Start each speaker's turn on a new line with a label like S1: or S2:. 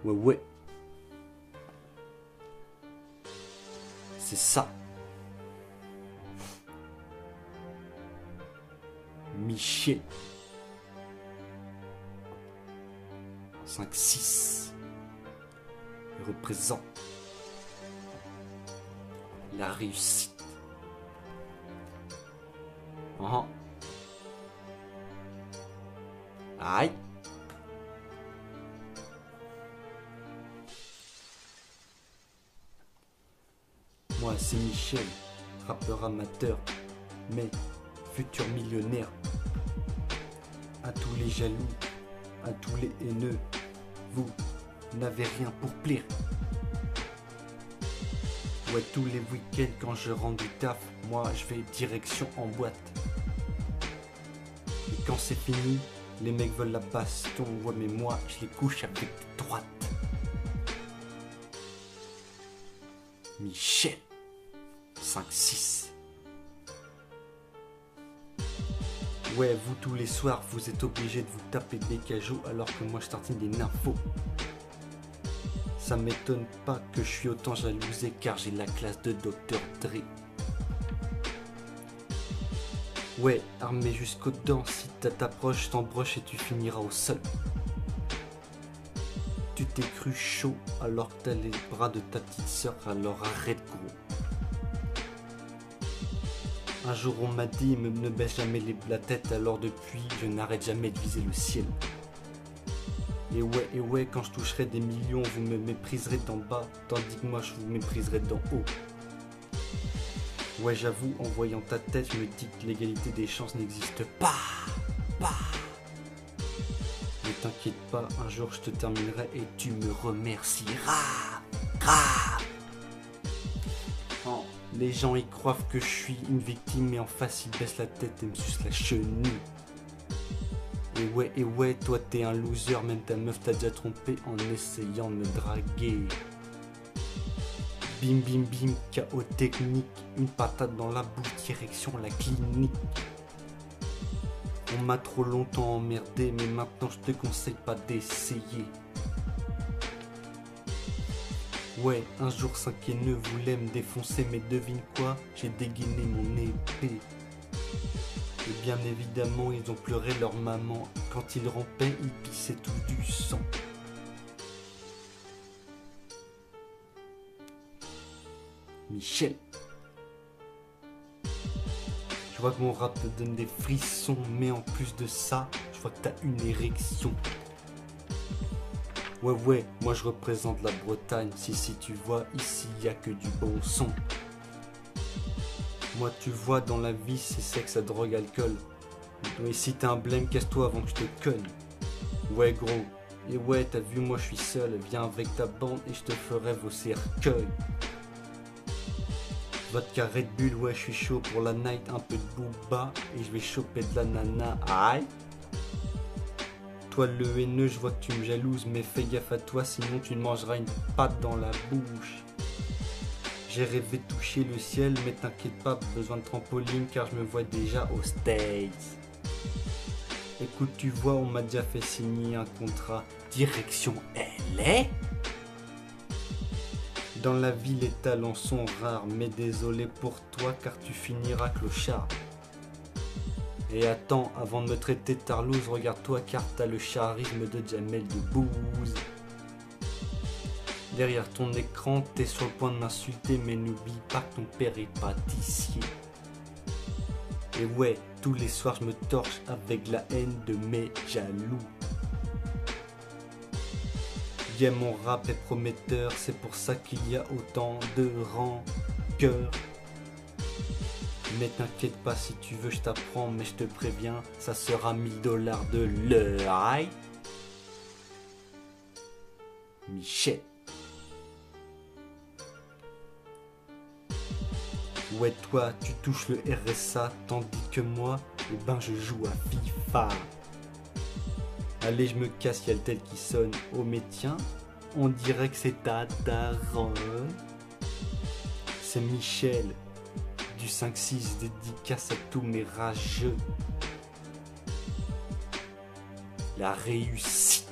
S1: Ouais, ouais. C'est ça. Michel. 5-6. Il représente la réussite. Aïe. Moi c'est Michel, rappeur amateur, mais futur millionnaire. À tous les jaloux, à tous les haineux, vous n'avez rien pour plaire. Ouais, tous les week-ends quand je rentre du taf, moi je vais direction en boîte. Et quand c'est fini, les mecs veulent la baston, ouais mais moi je les couche avec des droites. Michel, 5-6. Ouais, vous tous les soirs, vous êtes obligés de vous taper des cajots alors que moi je tartine des nymphos. Ça m'étonne pas que je suis autant jalousé car j'ai la classe de Dr Dre. Ouais, armé jusqu'aux dents, si t'approches, t'embroches et tu finiras au sol. Tu t'es cru chaud alors que t'as les bras de ta petite sœur, alors arrête gros. Un jour on m'a dit ne baisse jamais la tête, alors depuis je n'arrête jamais de viser le ciel. Et ouais, quand je toucherai des millions, vous me mépriserez d'en bas, tandis que moi je vous mépriserai d'en haut. Ouais, j'avoue, en voyant ta tête, je me dis que l'égalité des chances n'existe pas. Ne t'inquiète pas, un jour je te terminerai et tu me remercieras. Oh, les gens y croient que je suis une victime, mais en face ils baissent la tête et me sucent la chenille. Et ouais, toi t'es un loser, même ta meuf t'a déjà trompé en essayant de me draguer. Bim bim bim, KO technique, une patate dans la bouche, direction la clinique. On m'a trop longtemps emmerdé, mais maintenant je te conseille pas d'essayer. Ouais, un jour 5 et 9 voulait me défoncer, mais devine quoi, j'ai dégainé mon épée. Et bien évidemment, ils ont pleuré leur maman. Quand ils rampaient, ils pissaient tous du sang. Michel. Je vois que mon rap te donne des frissons, mais en plus de ça, je vois que t'as une érection. Ouais, moi je représente la Bretagne. Si tu vois, ici y a que du bon son. Moi tu vois, dans la vie c'est sexe, à drogue, alcool. Mais si t'as un blême, casse-toi avant que je te cogne. Ouais gros, et ouais t'as vu moi je suis seul, viens avec ta bande et je te ferai vos cercueils. Vodka Red Bull, ouais je suis chaud pour la night, un peu de booba et je vais choper de la nana, aïe. Toi le haineux, je vois que tu me jalouses, mais fais gaffe à toi sinon tu me mangeras une patte dans la bouche. J'ai rêvé de toucher le ciel, mais t'inquiète pas, besoin de trampoline car je me vois déjà aux States. Écoute, tu vois, on m'a déjà fait signer un contrat direction LA. Dans la vie, les talents sont rares, mais désolé pour toi car tu finiras clochard. Et attends, avant de me traiter de tarlouse, regarde-toi car t'as le charisme de Jamel Debbouze. Derrière ton écran, t'es sur le point de m'insulter, mais n'oublie pas que ton père est pâtissier. Et ouais, tous les soirs je me torche avec la haine de mes jaloux. Yeah, mon rap est prometteur, c'est pour ça qu'il y a autant de rancœur. Mais t'inquiète pas, si tu veux je t'apprends, mais je te préviens, ça sera 1000 $ de l'heure. Aïe. Michel. Ouais toi tu touches le RSA, tandis que moi, eh ben je joue à FIFA. Allez je me casse, y'a le tel qui sonne. Oh mais tiens, on dirait que c'est ta daronne. C'est Michel, du 5-6, dédicace à tous mes rageux. La réussite.